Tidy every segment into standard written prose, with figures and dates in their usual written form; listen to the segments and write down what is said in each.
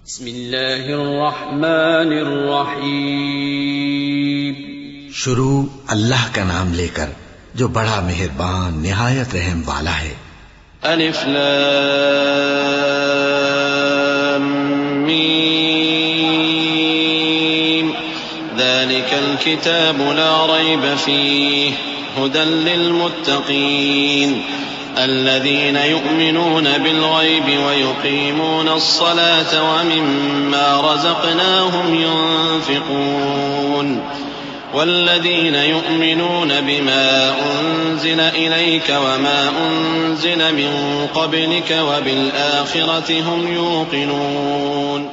بسم اللہ الرحمن الرحیم۔ شروع اللہ کا نام لے کر جو بڑا مہربان نہایت رحم والا ہے۔ الف لام میم ذلك الكتاب لا ريب فيه هدى للمتقين الذين يؤمنون بالغيب ويقيمون الصلاة ومما رزقناهم ينفقون والذين يؤمنون بما أنزل إليك وما أنزل من قبلك وبالآخرة هم يوقنون۔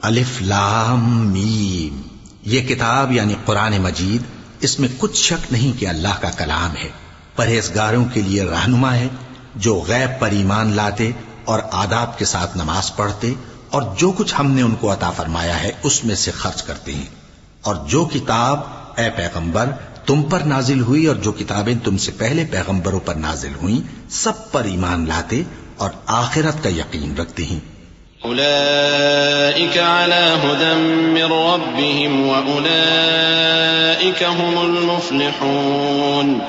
الف لام میم، یہ کتاب یعنی قرآن مجید، اس میں کچھ شک نہیں کہ اللہ کا کلام ہے، پرہیزگاروں کے لیے رہنما ہے جو غیب پر ایمان لاتے اور آداب کے ساتھ نماز پڑھتے اور جو کچھ ہم نے ان کو عطا فرمایا ہے اس میں سے خرچ کرتے ہیں، اور جو کتاب اے پیغمبر تم پر نازل ہوئی اور جو کتابیں تم سے پہلے پیغمبروں پر نازل ہوئیں سب پر ایمان لاتے اور آخرت کا یقین رکھتے ہیں۔ أولئك على هدى من ربهم وأولئك هم المفلحون۔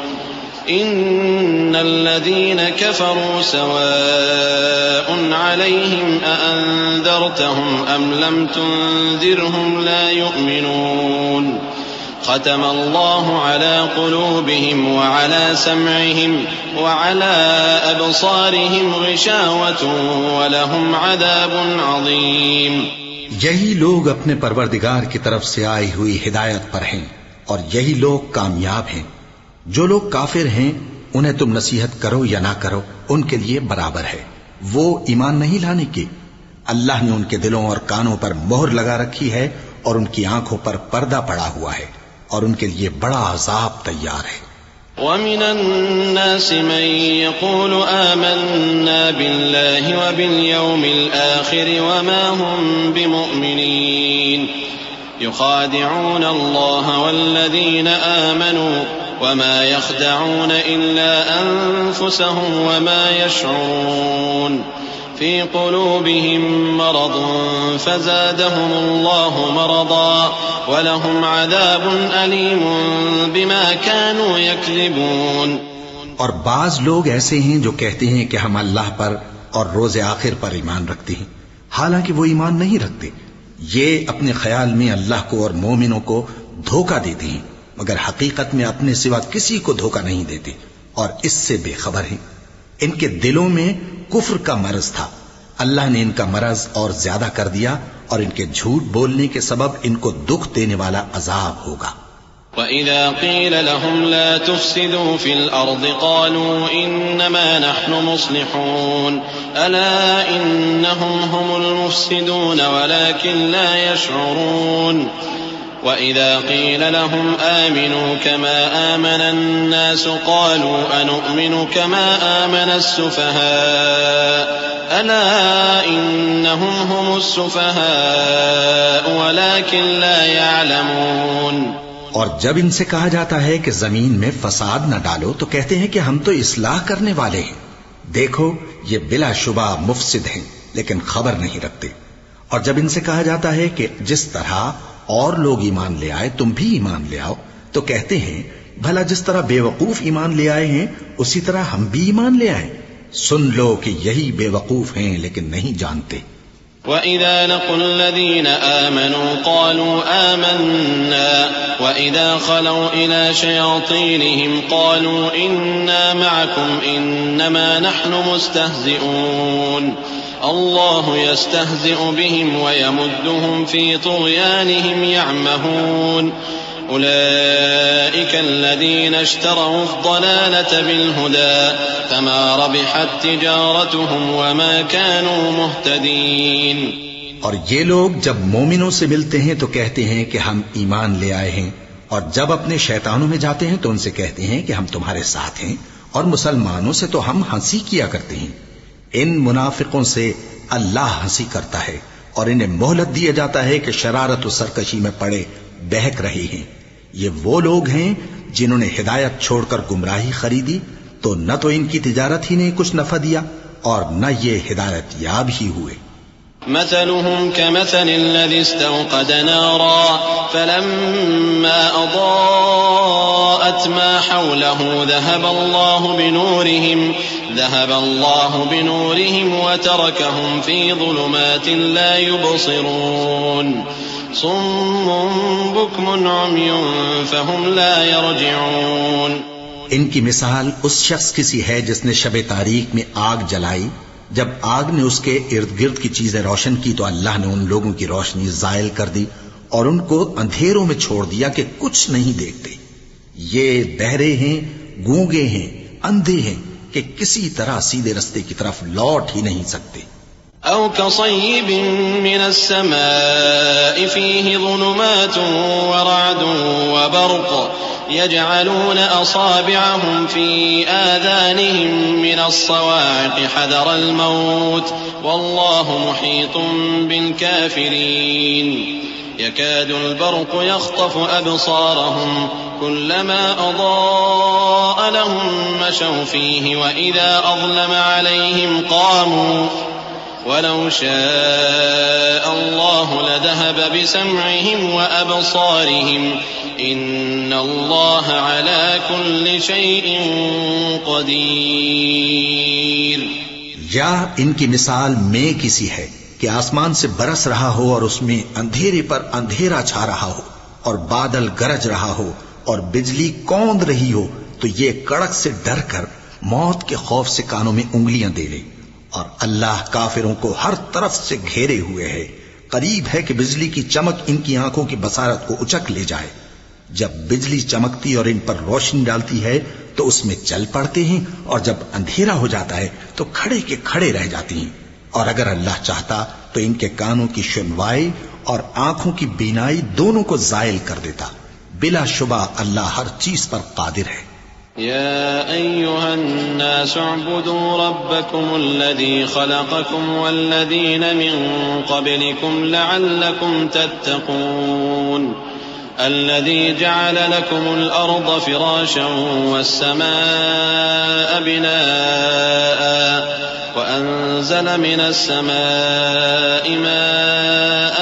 إن الذين كفروا سواء عليهم أأنذرتهم أم لم تنذرهم لا يؤمنون۔ ختم الله على قلوبهم وعلى سمعهم وعلى أبصارهم غشاوة ولهم عذاب عظيم۔ یہی لوگ اپنے پروردگار کی طرف سے آئی ہوئی ہدایت پر ہیں اور یہی لوگ کامیاب ہیں۔ جو لوگ کافر ہیں انہیں تم نصیحت کرو یا نہ کرو ان کے لیے برابر ہے، وہ ایمان نہیں لانے کے۔ اللہ نے ان کے دلوں اور کانوں پر مہر لگا رکھی ہے اور ان کی آنکھوں پر پردہ پڑا ہوا ہے اور ان کے لیے بڑا عذاب تیار ہے۔ وَمِنَ النَّاسِ مَن يَقُولُ آمَنَّا بِاللَّهِ وَبِالْيَوْمِ الْآخِرِ وَمَا هُمْ بِمُؤْمِنِينَ يُخَادِعُونَ اللَّهَ وَالَّذِينَ آمَنُوا وَمَا يَخْدَعُونَ إِلَّا أَنفُسَهُمْ وَمَا يَشْعُرُونَ في قلوبهم مرض فزادهم الله مرضا ولهم عذاب أليم بما كانوا يكذبون۔ اور بعض لوگ ایسے ہیں جو کہتے ہیں کہ ہم اللہ پر اور روز آخر پر ایمان رکھتے ہیں، حالانکہ وہ ایمان نہیں رکھتے۔ یہ اپنے خیال میں اللہ کو اور مومنوں کو دھوکہ دیتے ہیں، مگر حقیقت میں اپنے سوا کسی کو دھوکہ نہیں دیتے اور اس سے بے خبر ہیں۔ ان کے دلوں میں کفر کا مرض تھا، اللہ نے ان کا مرض اور زیادہ کر دیا اور ان کے جھوٹ بولنے کے سبب ان کو دکھ دینے والا عذاب ہوگا۔ وَإِذَا قِيلَ لَهُمْ لَا تُفْسِدُوا فِي الْأَرْضِ قَالُوا إِنَّمَا نَحْنُ مُصْلِحُونَ أَلَا إِنَّهُمْ هُمُ الْمُفْسِدُونَ وَلَكِنْ لَا يَشْعُرُونَ وَإِذَا قِيلَ لَهُمْ آمِنُوا كَمَا آمَنَ النَّاسُ قَالُوا أَنُؤْمِنُ كَمَا آمَنَ السُّفَهَاءُ أَلَا إِنَّهُمْ هُمُ السُّفَهَاءُ وَلَكِنْ لَا يَعْلَمُونَ۔ اور جب ان سے کہا جاتا ہے کہ زمین میں فساد نہ ڈالو تو کہتے ہیں کہ ہم تو اصلاح کرنے والے ہیں، دیکھو یہ بلا شبہ مفسد ہیں لیکن خبر نہیں رکھتے۔ اور جب ان سے کہا جاتا ہے کہ جس طرح اور لوگ ایمان لے آئے تم بھی ایمان لے آؤ تو کہتے ہیں بھلا جس طرح بے وقوف ایمان لے آئے ہیں اسی طرح ہم بھی ایمان لے آئیں۔ سن لو کہ یہی بے وقوف ہیں لیکن نہیں جانتے۔ وَإِذَا لَقُوا الَّذِينَ آمَنُوا قَالُوا آمَنَّا وَإِذَا خَلَوْا إِلَى شَيَاطِينِهِمْ قَالُوا إِنَّا مَعَكُمْ إِنَّمَا نَحْنُ مُسْتَهْزِئُونَ اللَّهُ يَسْتَهْزِئُ بِهِمْ وَيَمُدُّهُمْ فِي طُغْيَانِهِمْ يَعْمَهُونَ أولئك الذين اشتروا الضلالة بالهدى فما ربحت تجارتهم وما كانوا مهتدين۔ اور یہ لوگ جب مومنوں سے ملتے ہیں تو کہتے ہیں کہ ہم ایمان لے آئے ہیں، اور جب اپنے شیطانوں میں جاتے ہیں تو ان سے کہتے ہیں کہ ہم تمہارے ساتھ ہیں، اور مسلمانوں سے تو ہم ہنسی کیا کرتے ہیں۔ ان منافقوں سے اللہ ہنسی کرتا ہے اور انہیں مہلت دیا جاتا ہے کہ شرارت و سرکشی میں پڑے بہک رہے ہیں۔ یہ وہ لوگ ہیں جنہوں نے ہدایت چھوڑ کر گمراہی خریدی تو نہ تو ان کی تجارت ہی نے کچھ نفع دیا اور نہ یہ ہدایت یاب ہی ہوئے۔ مثلهم كمثل الذي استوقد نارا فلما أضاءت ما حوله ذهب الله بنورهم وتركهم في ظلمات لا يبصرون صم بكم عمي فهم لا يرجعون. ان کی مثال اس شخص کی سی ہے جس نے شب تاریک میں آگ جلائی. جب آگ نے اس کے ارد گرد کی چیزیں روشن کی تو اللہ نے ان لوگوں کی روشنی زائل کر دی اور ان کو اندھیروں میں چھوڑ دیا کہ کچھ نہیں دیکھتے. یہ بہرے ہیں، گونگے ہیں، اندھے ہیں کہ کسی طرح سیدھے رستے کی طرف لوٹ ہی نہیں سکتے. أو كصيب من السماء فيه ظلمات ورعد وبرق يجعلون أصابعهم في آذانهم من الصواعق حذر الموت والله محيط بالكافرين. يكاد البرق يخطف أبصارهم كلما أضاء لهم مشوا فيه وإذا أظلم عليهم قاموا ولو شاء الله لذهب بسمعهم وأبصارهم إن الله على كل شيء قدير. یا ان کی مثال میں کسی ہے کہ آسمان سے برس رہا ہو اور اس میں اندھیرے پر اندھیرا چھا رہا ہو اور بادل گرج رہا ہو اور بجلی کوند رہی ہو تو یہ کڑک سے ڈر کر موت کے خوف سے کانوں میں انگلیاں دے لے. اور اللہ کافروں کو ہر طرف سے گھیرے ہوئے ہے. قریب ہے کہ بجلی کی چمک ان کی آنکھوں کی بصارت کو اچک لے جائے. جب بجلی چمکتی اور ان پر روشنی ڈالتی ہے تو اس میں چل پڑتے ہیں اور جب اندھیرا ہو جاتا ہے تو کھڑے کے کھڑے رہ جاتی ہیں. اور اگر اللہ چاہتا تو ان کے کانوں کی سنوائی اور آنکھوں کی بینائی دونوں کو زائل کر دیتا. بلا شبہ اللہ ہر چیز پر قادر ہے. يا أيها الناس اعبدوا ربكم الذي خلقكم والذين من قبلكم لعلكم تتقون. الذي جعل لكم الأرض فراشا والسماء بناء وأنزل من السماء ماء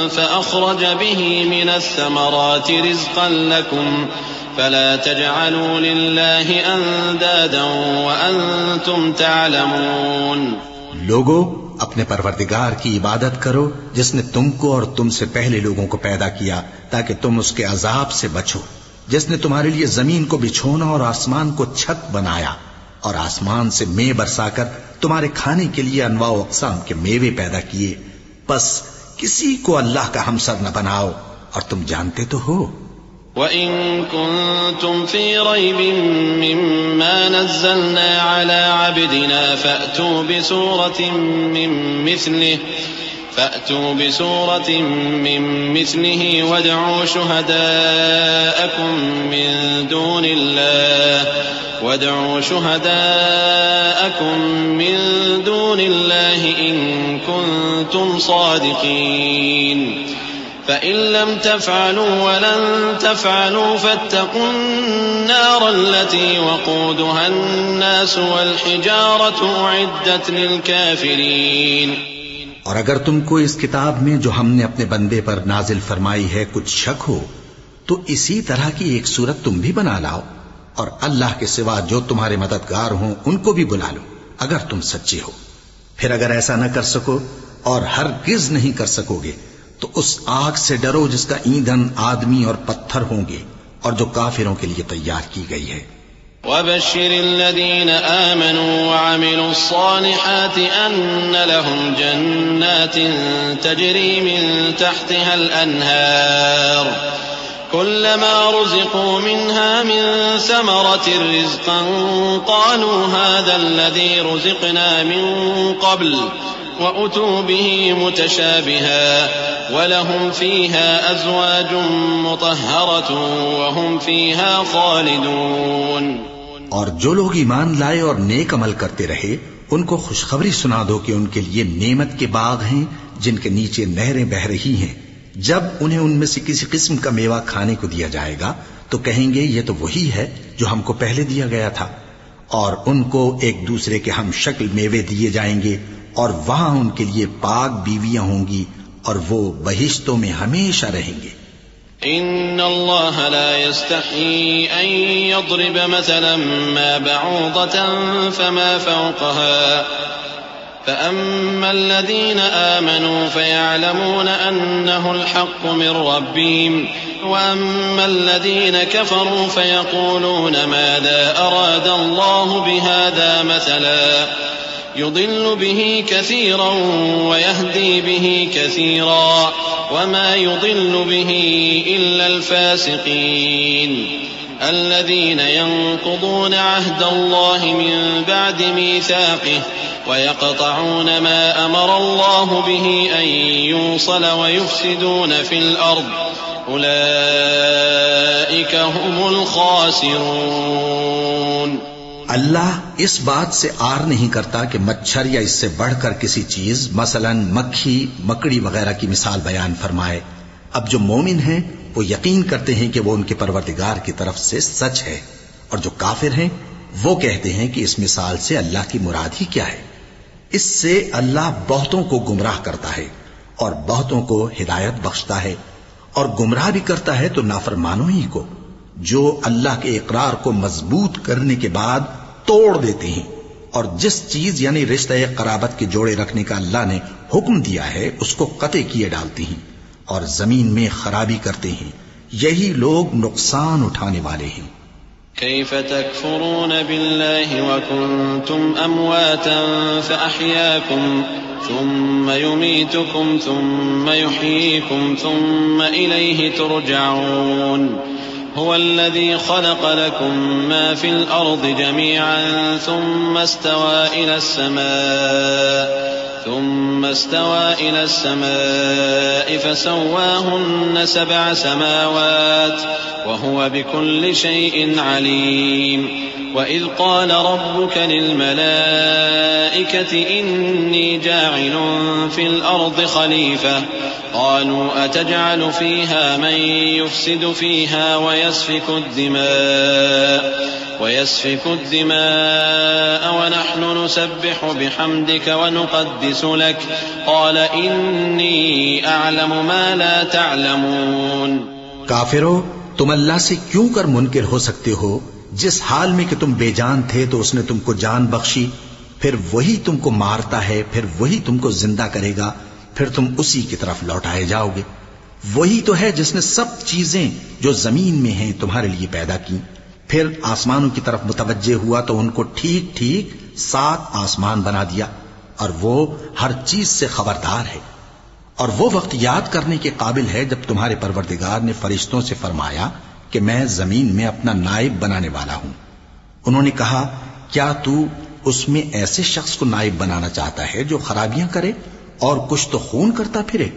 فأخرج به من الثمرات رزقا لكم فلا تجعلوا لله اندادا وانتم تعلمون. لوگو اپنے پروردگار کی عبادت کرو جس نے تم کو اور تم سے پہلے لوگوں کو پیدا کیا تاکہ تم اس کے عذاب سے بچو. جس نے تمہارے لیے زمین کو بچھونا اور آسمان کو چھت بنایا اور آسمان سے مے برسا کر تمہارے کھانے کے لیے انواع و اقسام کے میوے پیدا کیے. بس کسی کو اللہ کا ہمسر نہ بناؤ اور تم جانتے تو ہو. وَإِن كُنتُمْ فِي رَيْبٍ مِّمَّا نَزَّلْنَا عَلَىٰ عَبْدِنَا فَأْتُوا بِسُورَةٍ مِّن مِّثْلِهِ وَادْعُوا شُهَدَاءَكُم مِّن دُونِ اللَّهِ إِن كُنتُمْ صَادِقِينَ. فإن لم تفعلوا ولن تفعلوا فاتقوا النار التي وقودها الناس والحجارة أعدت للكافرين. اور اگر تم کو اس کتاب میں جو ہم نے اپنے بندے پر نازل فرمائی ہے کچھ شک ہو تو اسی طرح کی ایک صورت تم بھی بنا لاؤ اور اللہ کے سوا جو تمہارے مددگار ہوں ان کو بھی بلا لو اگر تم سچے ہو. پھر اگر ایسا نہ کر سکو اور ہرگز نہیں کر سکو گے تو اس آگ سے ڈرو جس کا ایندھن آدمی اور پتھر ہوں گے اور جو کافروں کے لیے تیار کی گئی ہے. وَبَشِّرِ الَّذِينَ آمَنُوا وَعَمِلُوا الصَّالِحَاتِ أَنَّ لَهُمْ جَنَّاتٍ تَجْرِي مِن تَحْتِهَا الْأَنْهَارُ كُلَّمَا رُزِقُوا مِنْهَا مِن ثَمَرَةٍ رِّزْقًا قَالُوا هَٰذَا الَّذِي رُزِقْنَا مِن قَبْلُ وَأُتُوا بِهِ مُتَشَابِهًا وَلَهُمْ فِيهَا أَزْوَاجٌ مُطَهَّرَةٌ وَهُمْ فِيهَا خَالِدُونَ. اور جو لوگ ایمان لائے اور نیک عمل کرتے رہے ان کو خوشخبری سنا دو کہ ان کے لیے نعمت کے باغ ہیں جن کے نیچے نہریں بہ رہی ہیں. جب انہیں ان میں سے کسی قسم کا میوہ کھانے کو دیا جائے گا تو کہیں گے یہ تو وہی ہے جو ہم کو پہلے دیا گیا تھا. اور ان کو ایک دوسرے کے ہم شکل میوے دیے جائیں گے اور وہاں ان کے لیے پاک بیویاں ہوں گی اور وہ بہشتوں میں ہمیشہ رہیں گے۔ ان اللہ لا يستحيي ان يضرب مثلا ما بعوضة فما فوقها فأما الذين آمنوا فيعلمون أنه الحق من ربهم وأما الذين كفروا فيقولون ماذا أراد الله بهذا مثلا يضل به كثيرا ويهدي به كثيرا وما يضل به إلا الفاسقين الذين ينقضون عهد الله من بعد ميثاقه ويقطعون ما أمر الله به أن يوصل ويفسدون في الأرض أولئك هم الخاسرون۔ اللہ اس بات سے آر نہیں کرتا کہ مچھر یا اس سے بڑھ کر کسی چیز مثلا مکھی مکڑی وغیرہ کی مثال بیان فرمائے۔ اب جو مومن ہیں وہ یقین کرتے ہیں کہ وہ ان کے پروردگار کی طرف سے سچ ہے، اور جو کافر ہیں وہ کہتے ہیں کہ اس مثال سے اللہ کی مراد ہی کیا ہے۔ اس سے اللہ بہتوں کو گمراہ کرتا ہے اور بہتوں کو ہدایت بخشتا ہے، اور گمراہ بھی کرتا ہے تو نافرمانوں ہی کو، جو اللہ کے اقرار کو مضبوط کرنے کے بعد توڑ دیتے ہیں، اور جس چیز یعنی رشتہ قرابت کے جوڑے رکھنے کا اللہ نے حکم دیا ہے اس کو قطع کیے ڈالتے ہیں اور زمین میں خرابی کرتے ہیں۔ یہی لوگ نقصان اٹھانے والے ہیں۔ كيف تكفرون بالله وكنتم أمواتا فأحياكم ثم يميتكم ثم يحييكم ثم إليه ترجعون هو الذي خلق لكم ما في الأرض جميعا ثم استوى إلى السماء فسواهن 7 سماوات وهو بكل شيء عليم وإذ قال ربك للملائكة إني جاعل في الأرض خليفة قالوا أتجعل فيها من يفسد فيها ويسفك الدماء ونحن نسبح بحمدك ونقدس لك قال إني أعلم ما لا تعلمون۔ کافرو، تم اللہ سے کیوں کر منکر ہو سکتے ہو؟ جس حال میں کہ تم بے جان تھے تو اس نے تم کو جان بخشی، پھر وہی تم کو مارتا ہے، پھر وہی تم کو زندہ کرے گا، پھر تم اسی کی طرف لوٹائے جاؤ گے۔ وہی تو ہے جس نے سب چیزیں جو زمین میں ہیں تمہارے لیے پیدا کی، پھر آسمانوں کی طرف متوجہ ہوا تو ان کو ٹھیک ٹھیک 7 آسمان بنا دیا، اور وہ ہر چیز سے خبردار ہے۔ اور وہ وقت یاد کرنے کے قابل ہے جب تمہارے پروردگار نے فرشتوں سے فرمایا کہ میں زمین میں اپنا نائب بنانے والا ہوں۔ انہوں نے کہا کیا تو اس میں ایسے شخص کو نائب بنانا چاہتا ہے جو خرابیاں کرے اور کچھ تو خون کرتا پھرے؟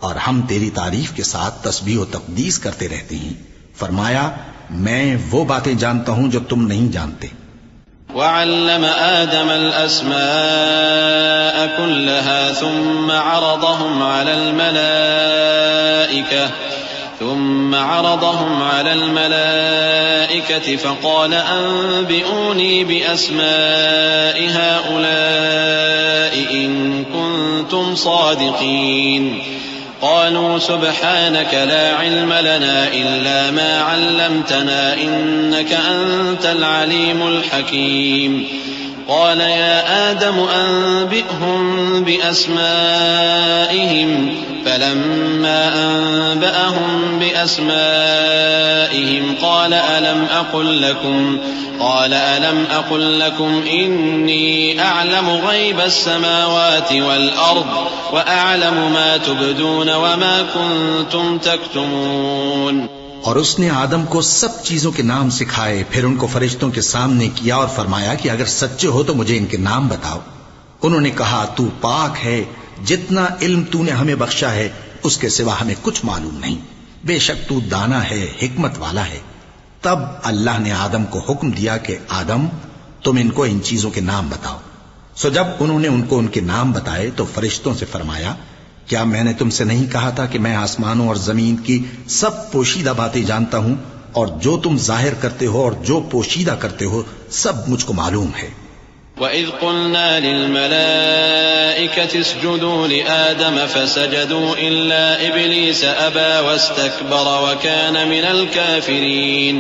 اور ہم تیری تعریف کے ساتھ تسبیح و تقدیس کرتے رہتے ہیں۔ فرمایا میں وہ باتیں جانتا ہوں جو تم نہیں جانتے۔ وعلم آدم الأسماء كلها ثم عرضهم على الملائكة فقال أنبئوني بأسماء هؤلاء إن كنتم صادقين قالوا سبحانك لا علم لنا إلا ما علمتنا إنك أنت العليم الحكيم قال يا آدم أنبئهم بأسمائهم فلما أنبأهم بأسمائهم قال ألم أقل لكم إني أعلم غيب السماوات والأرض وأعلم ما تبدون وما كنتم تكتمون۔ اور اس نے آدم کو سب چیزوں کے نام سکھائے، پھر ان کو فرشتوں کے سامنے کیا اور فرمایا کہ اگر سچے ہو تو مجھے ان کے نام بتاؤ۔ انہوں نے کہا تو پاک ہے، جتنا علم تو نے ہمیں بخشا ہے اس کے سوا ہمیں کچھ معلوم نہیں، بے شک تو دانا ہے، حکمت والا ہے۔ تب اللہ نے آدم کو حکم دیا کہ آدم تم ان کو ان چیزوں کے نام بتاؤ۔ سو جب انہوں نے ان کو ان کے نام بتائے تو فرشتوں سے فرمایا کیا میں نے تم سے نہیں کہا تھا کہ میں آسمانوں اور زمین کی سب پوشیدہ باتیں جانتا ہوں، اور جو تم ظاہر کرتے ہو اور جو پوشیدہ کرتے ہو سب مجھ کو معلوم ہے۔ وَإِذْ قُلْنَا لِلْمَلَائِكَةِ اسْجُدُوا لِآدَمَ فَسَجَدُوا إِلَّا إِبْلِيسَ أَبَى وَاسْتَكْبَرَ وَكَانَ مِنَ الْكَافِرِينَ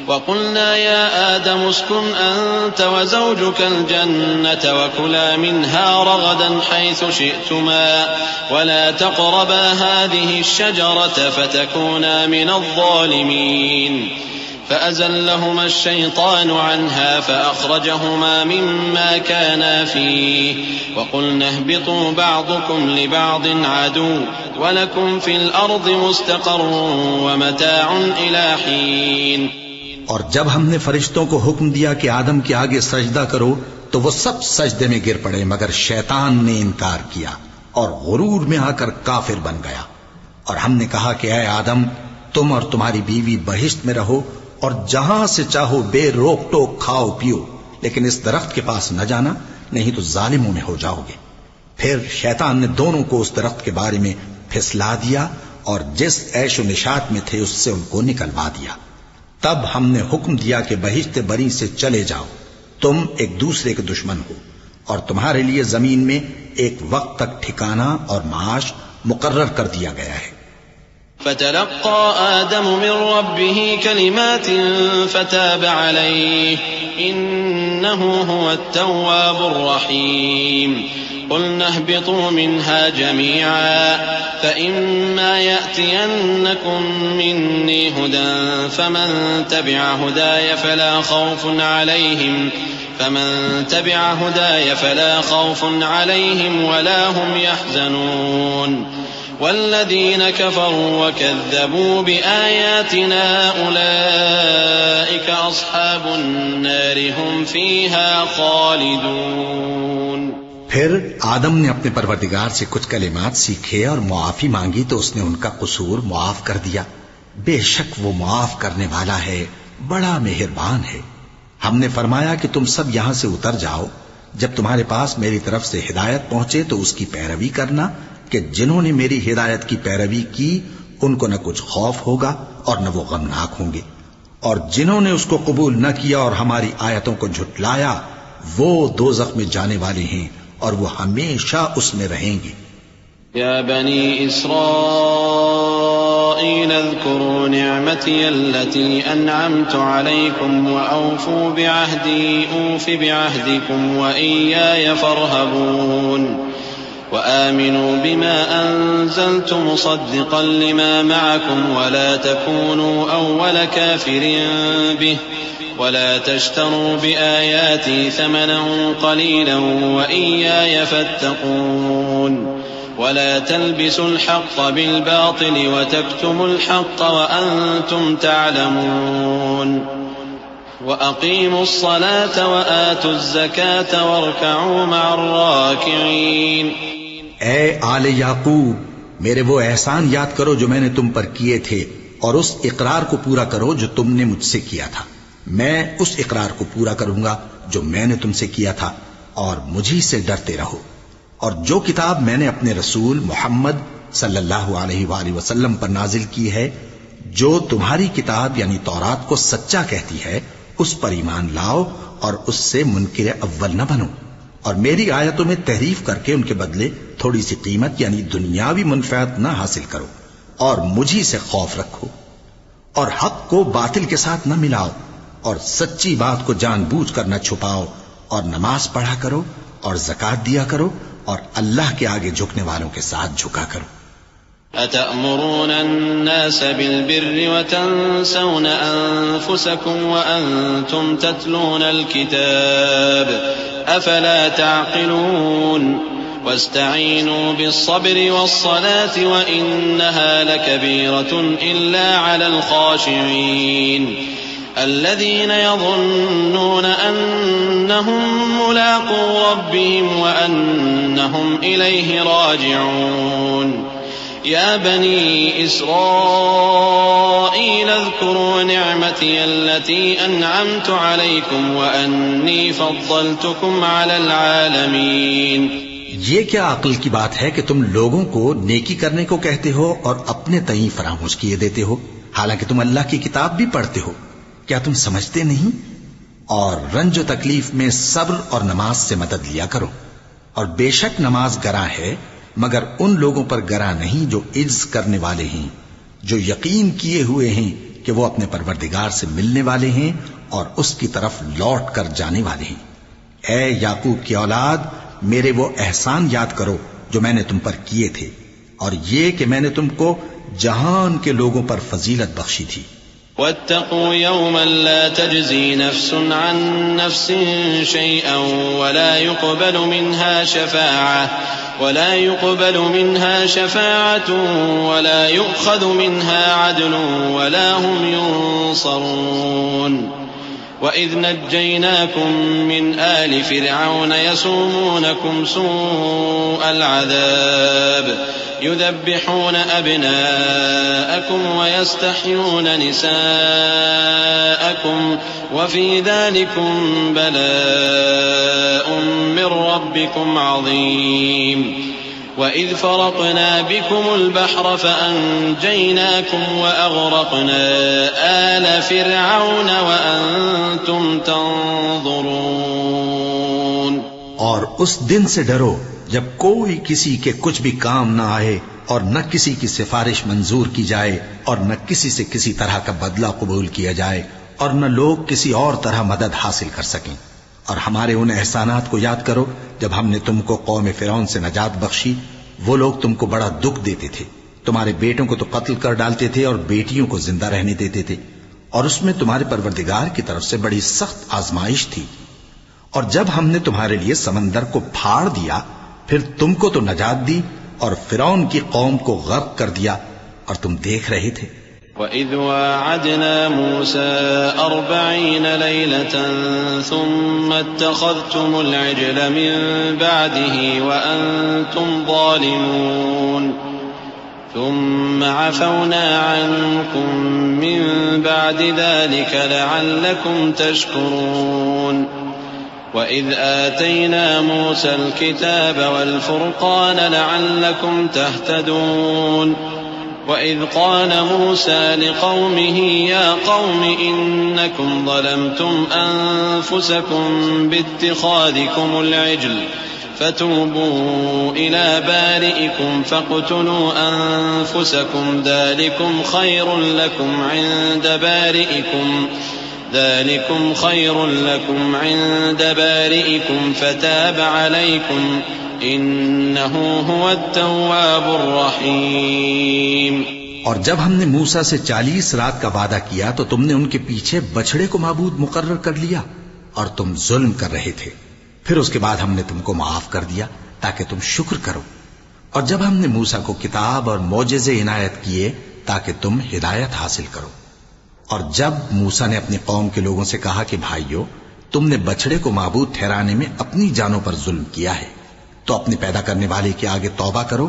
وَقُلْنَا يَا آدَمُ اسْكُنْ أَنْتَ وَزَوْجُكَ الْجَنَّةَ وَكُلَا مِنْهَا رَغَدًا حَيْثُ شِئْتُمَا وَلَا تَقْرَبَا هَٰذِهِ الشَّجَرَةَ فَتَكُونَا مِنَ الظَّالِمِينَ فأزلهما الشيطان عنها فأخرجهما مما كانا فيه وقلنا اهبطوا بعضكم لبعض عدو ولكم في الأرض مستقر ومتاع إلى حين. اور جب ہم نے فرشتوں کو حکم دیا کہ آدم کے آگے سجدہ کرو تو وہ سب سجدے میں گر پڑے مگر شیطان نے انکار کیا اور غرور میں آ کر کافر بن گیا. اور ہم نے کہا کہ اے آدم تم اور تمہاری بیوی بہشت میں رہو اور جہاں سے چاہو بے روک ٹوک کھاؤ پیو لیکن اس درخت کے پاس نہ جانا نہیں تو ظالموں میں ہو جاؤ گے. پھر شیطان نے دونوں کو اس درخت کے بارے میں پھسلا دیا اور جس عیش و نشاط میں تھے اس سے ان کو نکلوا دیا. تب ہم نے حکم دیا کہ بہشت بری سے چلے جاؤ تم ایک دوسرے کے دشمن ہو اور تمہارے لیے زمین میں ایک وقت تک ٹھکانہ اور معاش مقرر کر دیا گیا ہے. فتلقى آدم من ربه كلمات فتاب عليه إنه هو التواب الرحيم. قلنا اهبطوا منها جميعا فإما يأتينكم مني هدى فمن تبع هداي فلا خوف عليهم ولا هم يحزنون. والذين كفروا وكذبوا بآياتنا أولئك أصحاب النار هم فيها خالدون. پھر آدم نے اپنے پروردگار سے کچھ کلمات سیکھے اور معافی مانگی تو اس نے ان کا قصور معاف کر دیا. بے شک وہ معاف کرنے والا ہے بڑا مہربان ہے. ہم نے فرمایا کہ تم سب یہاں سے اتر جاؤ جب تمہارے پاس میری طرف سے ہدایت پہنچے تو اس کی پیروی کرنا کہ جنہوں نے میری ہدایت کی پیروی کی ان کو نہ کچھ خوف ہوگا اور نہ وہ غمناک ہوں گے اور جنہوں نے اس کو قبول نہ کیا اور ہماری آیتوں کو جھٹلایا وہ دوزخ میں جانے والے ہیں اور وہ ہمیشہ اس میں رہیں گے. یا بنی اسرائیل اذکروا نعمتی التي انعمت علیکم واوفوا بعہدی اوف بعہدکم وإیای فارہبون. وآمنوا بما أنزلت مصدقا لما معكم ولا تكونوا أول كافر به ولا تشتروا بآياتي ثمنا قليلا وإياي فاتقون. ولا تلبسوا الحق بالباطل وتكتموا الحق وأنتم تعلمون. وأقيموا الصلاة وآتوا الزكاة واركعوا مع الراكعين. اے آل یعقوب میرے وہ احسان یاد کرو جو میں نے تم پر کیے تھے اور اس اقرار کو پورا کرو جو تم نے مجھ سے کیا تھا. میں اس اقرار کو پورا کروں گا جو میں نے تم سے کیا تھا اور مجھی سے ڈرتے رہو. اور جو کتاب میں نے اپنے رسول محمد صلی اللہ علیہ وآلہ وسلم پر نازل کی ہے جو تمہاری کتاب یعنی تورات کو سچا کہتی ہے اس پر ایمان لاؤ اور اس سے منکر اول نہ بنو اور میری آیتوں میں تحریف کر کے ان کے بدلے تھوڑی سی قیمت یعنی دنیاوی منفعت نہ حاصل کرو اور مجھی سے خوف رکھو اور حق کو باطل کے ساتھ نہ ملاؤ اور سچی بات کو جان بوجھ کر نہ چھپاؤ اور نماز پڑھا کرو اور زکات دیا کرو اور اللہ کے آگے جھکنے والوں کے ساتھ جھکا کرو. أتأمرون الناس بالبر وتنسون أنفسكم وأنتم تتلون الكتاب أفلا تعقلون. واستعينوا بالصبر والصلاة وإنها لكبيرة إلا على الخاشعين الذين يظنون أنهم ملاقو ربهم وأنهم إليه راجعون. يا بني إسرائيل اذكروا نعمتي التي أنعمت عليكم وأني فضلتكم على العالمين. یہ کیا عقل کی بات ہے کہ تم لوگوں کو نیکی کرنے کو کہتے ہو اور اپنے تئیں فراموش کیے دیتے ہو حالانکہ تم اللہ کی کتاب بھی پڑھتے ہو. کیا تم سمجھتے نہیں اور رنج و تکلیف میں صبر اور نماز سے مدد لیا کرو، اور بے شک نماز گراں ہے مگر ان لوگوں پر گراں نہیں جو عجز کرنے والے ہیں، جو یقین کیے ہوئے ہیں کہ وہ اپنے پروردگار سے ملنے والے ہیں اور اس کی طرف لوٹ کر جانے والے ہیں۔ اے یعقوب کی اولاد، میرے وہ احسان یاد کرو جو میں نے تم پر کیے تھے، اور یہ کہ میں نے تم کو جہان کے لوگوں پر فضیلت بخشی تھی۔ واتقوا يوما لا تجزي نفس عن نفس شيئا ولا يقبل منها شفاعة ولا يؤخذ منها عدل ولا هم ينصرون وإذ نجيناكم من آل فرعون يسومونكم سوء العذاب يذبحون أبناءكم ويستحيون نساءكم وفي ذلكم بلاء من ربكم عظيم وإذ فرقنا بكم البحر فأنجيناكم وأغرقنا آل فرعون وأنتم تنظرون۔ اور اس دن سے ڈرو جب کوئی کسی کے کچھ بھی کام نہ آئے، اور نہ کسی کی سفارش منظور کی جائے، اور نہ کسی سے کسی طرح کا بدلہ قبول کیا جائے، اور نہ لوگ کسی اور طرح مدد حاصل کر سکیں۔ اور ہمارے ان احسانات کو یاد کرو جب ہم نے تم کو قوم فرعون سے نجات بخشی۔ وہ لوگ تم کو بڑا دکھ دیتے تھے، تمہارے بیٹوں کو تو قتل کر ڈالتے تھے اور بیٹیوں کو زندہ رہنے دیتے تھے، اور اس میں تمہارے پروردگار کی طرف سے بڑی سخت آزمائش تھی۔ اور جب ہم نے تمہارے لیے سمندر کو پھاڑ دیا، پھر تم کو تو نجات دی اور فرعون کی قوم کو غرق کر دیا، اور تم دیکھ رہے تھے۔ وَإِذْ وَاعَدْنَا مُوسَىٰ 40 لَيْلَةً ثُمَّ اتَّخَذْتُمُ الْعِجْلَ مِن بَعْدِهِ وَأَنتُمْ ظَالِمُونَ ثُمَّ عَفَوْنَا عَنكُم مِّن بَعْدِ ذَلِكَ لَعَلَّكُمْ تَشْكُرُونَ وَإِذْ آتَيْنَا مُوسَى الْكِتَابَ وَالْفُرْقَانَ لَعَلَّكُمْ تَهْتَدُونَ وَإِذْ قَالَ مُوسَى لِقَوْمِهِ يَا قَوْمِ إِنَّكُمْ ظَلَمْتُمْ أَنفُسَكُمْ بِاتِّخَاذِكُمُ الْعِجْلَ فَتُوبُوا إِلَى بَارِئِكُمْ فَاقْتُلُوا أَنفُسَكُمْ ذَلِكُمْ خَيْرٌ لَكُمْ عِندَ بَارِئِكُمْ فَتَابَ عَلَيْكُمْ إِنَّهُ هُوَ التَّوَّابُ الرَّحِيمُ۔ اور جب ہم نے موسیٰ سے 40 رات کا وعدہ کیا تو تم نے ان کے پیچھے بچڑے کو معبود مقرر کر لیا، اور تم ظلم کر رہے تھے۔ پھر اس کے بعد ہم نے تم کو معاف کر دیا تاکہ تم شکر کرو۔ اور جب ہم نے موسیٰ کو کتاب اور معجزے عنایت کیے تاکہ تم ہدایت حاصل کرو۔ اور جب موسیٰ نے اپنی قوم کے لوگوں سے کہا کہ بھائیو، تم نے بچڑے کو معبود ٹھہرانے میں اپنی جانوں پر ظلم کیا ہے، تو اپنے پیدا کرنے والے کے آگے توبہ کرو،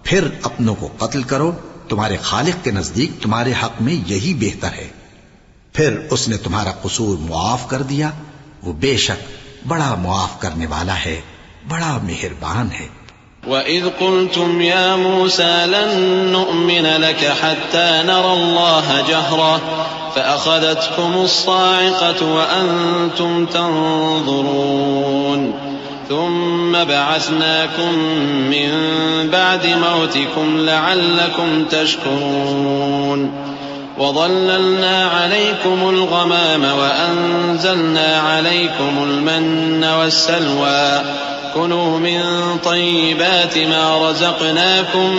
پھر اپنوں کو قتل کرو، تمہارے خالق کے نزدیک تمہارے حق میں یہی بہتر ہے۔ پھر اس نے تمہارا قصور معاف کر دیا، وہ بے شک بڑا معاف کرنے والا ہے، بڑا مہربان ہے۔ وَإِذْ قُلْتُمْ يَا مُوسَىٰ لَن نُّؤْمِنَ لَكَ حَتَّىٰ نَرَى اللَّهَ جَهْرَةً فَأَخَذَتْكُمُ الصَّاعِقَةُ وَأَنتُمْ تَنظُرُونَ ثُمَّ بَعَثْنَاكُم مِّن بَعْدِ مَوْتِكُمْ لَعَلَّكُمْ تَشْكُرُونَ وَظَلَّلْنَا عَلَيْكُمُ الْغَمَامَ وَأَنزَلْنَا عَلَيْكُمُ الْمَنَّ وَالسَّلْوَىٰ كُلُوا مِن طَيِّبَاتِ مَا رَزَقْنَاكُمْ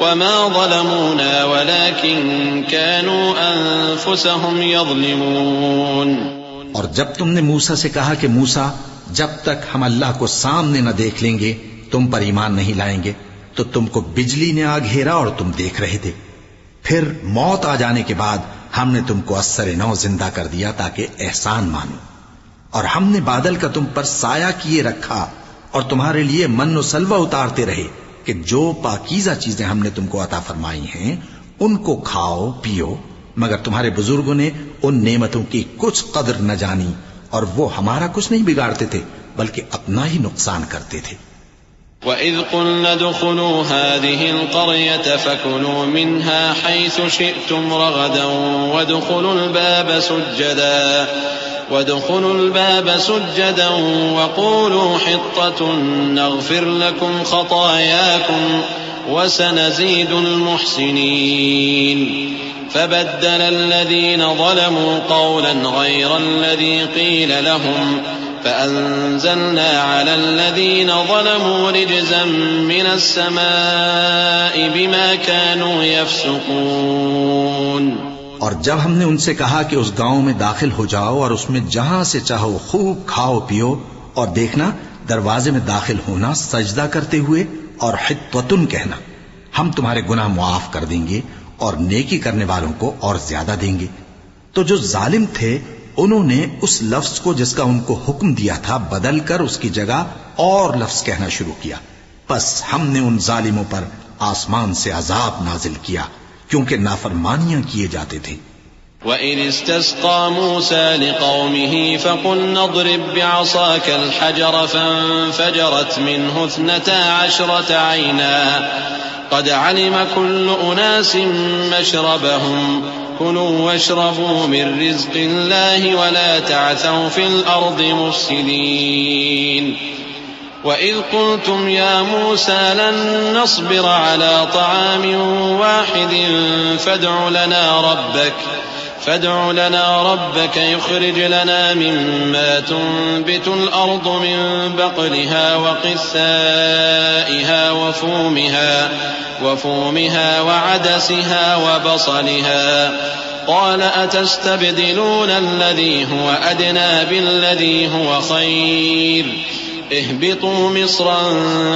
وَمَا ظَلَمُونَا وَلَٰكِن كَانُوا أَنفُسَهُمْ يَظْلِمُونَ۔ اور جب تم نے موسیٰ سے کہا کہ موسیٰ، جب تک ہم اللہ کو سامنے نہ دیکھ لیں گے تم پر ایمان نہیں لائیں گے، تو تم کو بجلی نے آ گھیرا اور تم دیکھ رہے تھے۔ پھر موت آ جانے کے بعد ہم نے تم کو اثر نو زندہ کر دیا تاکہ احسان مانو، اور ہم نے بادل کا تم پر سایہ کیے رکھا اور تمہارے لیے من و سلوہ اتارتے رہے کہ جو پاکیزہ چیزیں ہم نے تم کو عطا فرمائی ہیں ان کو کھاؤ پیو، مگر تمہارے بزرگوں نے ان نعمتوں کی کچھ قدر نہ جانی، اور وہ ہمارا کچھ نہیں بگاڑتے تھے بلکہ اپنا ہی نقصان کرتے تھے۔ وَإِذْ قُلْنَا ادْخُلُوا هَٰذِهِ الْقَرْيَةَ فَكُلُوا مِنْهَا حَيْثُ شِئْتُمْ رَغَدًا وَادْخُلُوا الْبَابَ وادخلوا الباب سجدا وقولوا حطة نغفر لكم خطاياكم وسنزيد المحسنين فبدل الذين ظلموا قولا غير الذي قيل لهم فأنزلنا على الذين ظلموا رجزا من السماء بما كانوا يفسقون. اور جب ہم نے ان سے کہا کہ اس گاؤں میں داخل ہو جاؤ اور اس میں جہاں سے چاہو خوب کھاؤ پیو، اور دیکھنا دروازے میں داخل ہونا سجدہ کرتے ہوئے اور حطوتن کہنا، ہم تمہارے گناہ معاف کر دیں گے اور نیکی کرنے والوں کو اور زیادہ دیں گے. تو جو ظالم تھے انہوں نے اس لفظ کو جس کا ان کو حکم دیا تھا بدل کر اس کی جگہ اور لفظ کہنا شروع کیا، بس ہم نے ان ظالموں پر آسمان سے عذاب نازل کیا کیونکہ نافرمانیاں کیے جاتے تھے. وَإِذِ اسْتَسْقَى مُوسَى لِقَوْمِهِ فَقُلْنَا اضْرِب بِّعَصَاكَ الْحَجَرَ فَانفَجَرَتْ مِنْهُ 12 عَيْنًا قَدْ عَلِمَ كُلُّ أُنَاسٍ مَّشْرَبَهُمْ كُلُوا وَاشْرَبُوا مِن رِّزْقِ اللَّهِ وَلَا تَعْثَوْا فِي الْأَرْضِ مُفْسِدِينَ. وَإِذْ قُلْتُمْ يَا مُوسَى لَن نَّصْبِرَ عَلَىٰ طَعَامٍ وَاحِدٍ فادع لنا ربك يخرج لنا مما تنبت الأرض من بقلها وقثائها وفومها وعدسها وبصلها قال أتستبدلون الذي هو أدنى بالذي هو خير اهبطوا مصرا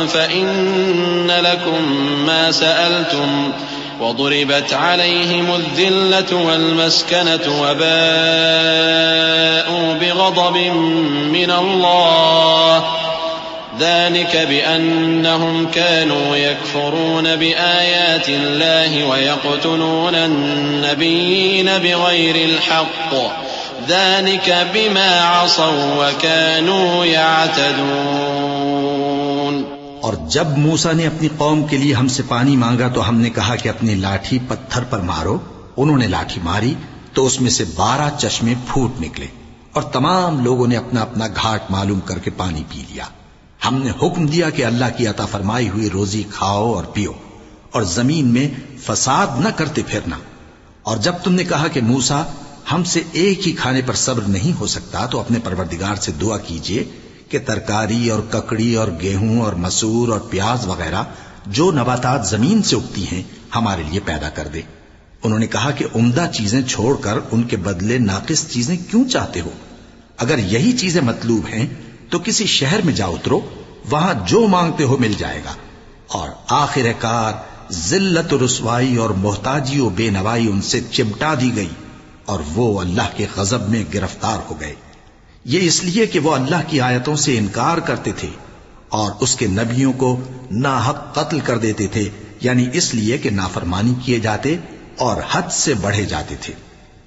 فإن لكم ما سألتم وضربت عليهم الذلة والمسكنة وباءوا بغضب من الله ذلك بأنهم كانوا يكفرون بآيات الله ويقتلون النبيين بغير الحق ذلك بما عصوا وكانوا يعتدون. اور جب موسیٰ نے اپنی قوم کے لیے ہم سے پانی مانگا تو ہم نے کہا کہ اپنی لاٹھی پتھر پر مارو. انہوں نے لاٹھی ماری تو اس میں سے 12 چشمے پھوٹ نکلے اور تمام لوگوں نے اپنا اپنا گھاٹ معلوم کر کے پانی پی لیا. ہم نے حکم دیا کہ اللہ کی عطا فرمائی ہوئی روزی کھاؤ اور پیو اور زمین میں فساد نہ کرتے پھرنا. اور جب تم نے کہا کہ موسیٰ ہم سے ایک ہی کھانے پر صبر نہیں ہو سکتا تو اپنے پروردگار سے دعا کیجئے کہ ترکاری اور ککڑی اور گیہوں اور مسور اور پیاز وغیرہ جو نباتات زمین سے اگتی ہیں ہمارے لیے پیدا کر دے. انہوں نے کہا کہ عمدہ چیزیں چھوڑ کر ان کے بدلے ناقص چیزیں کیوں چاہتے ہو؟ اگر یہی چیزیں مطلوب ہیں تو کسی شہر میں جا اترو، وہاں جو مانگتے ہو مل جائے گا. اور آخر کار ذلت و رسوائی اور محتاجی و بے نوائی ان سے چمٹا دی گئی اور وہ اللہ کے غضب میں گرفتار ہو گئے. یہ اس لیے کہ وہ اللہ کی آیتوں سے انکار کرتے تھے اور اس کے نبیوں کو ناحق قتل کر دیتے تھے، یعنی اس لیے کہ نافرمانی کیے جاتے اور حد سے بڑھے جاتے تھے.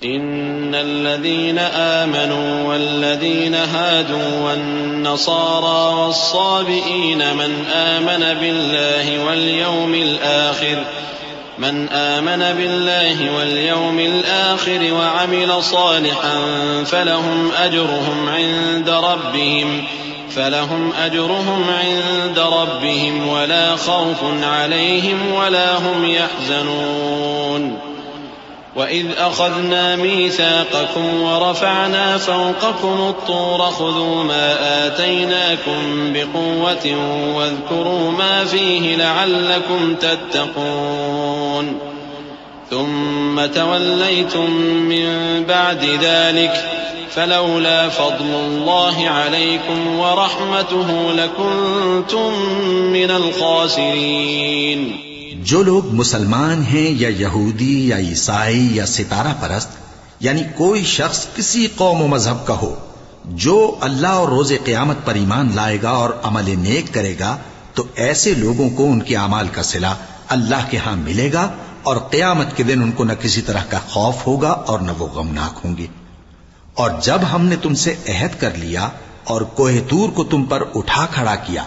ان الذين آمنوا والذين هادوا والنصارى والصابئين من آمن بالله واليوم الآخر وعمل صالحا فلهم أجرهم عند ربهم ولا خوف عليهم ولا هم يحزنون. وَإِذْ أَخَذْنَا مِيثَاقَكُمْ وَرَفَعْنَا فَوْقَكُمُ الطُّورَ خُذُوا مَا آتَيْنَاكُمْ بِقُوَّةٍ وَاذْكُرُوا مَا فِيهِ لَعَلَّكُمْ تَتَّقُونَ. ثُمَّ تَوَلَّيْتُمْ مِنْ بَعْدِ ذَلِكَ فَلَوْلَا فَضْلُ اللَّهِ عَلَيْكُمْ وَرَحْمَتُهُ لَكُنْتُمْ مِنَ الْخَاسِرِينَ. جو لوگ مسلمان ہیں یا یہودی یا عیسائی یا ستارہ پرست، یعنی کوئی شخص کسی قوم و مذہب کا ہو، جو اللہ اور روز قیامت پر ایمان لائے گا اور عمل نیک کرے گا تو ایسے لوگوں کو ان کے اعمال کا صلہ اللہ کے ہاں ملے گا اور قیامت کے دن ان کو نہ کسی طرح کا خوف ہوگا اور نہ وہ غمناک ہوں گے. اور جب ہم نے تم سے عہد کر لیا اور کوہ طور کو تم پر اٹھا کھڑا کیا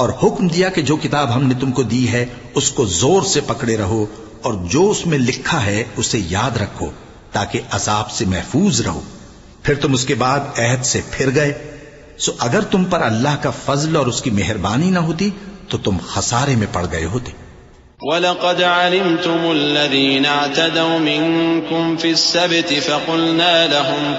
اور حکم دیا کہ جو کتاب ہم نے تم کو دی ہے اس کو زور سے پکڑے رہو اور جو اس میں لکھا ہے اسے یاد رکھو تاکہ عذاب سے محفوظ رہو، پھر تم اس کے بعد عہد سے پھر گئے، سو اگر تم پر اللہ کا فضل اور اس کی مہربانی نہ ہوتی تو تم خسارے میں پڑ گئے ہوتے۔ وَلَقَدْ عَلِمْتُمُ الَّذِينَ اعْتَدَوْا مِنكُمْ فِي السَّبْتِ فَقُلْنَا لَهُمْ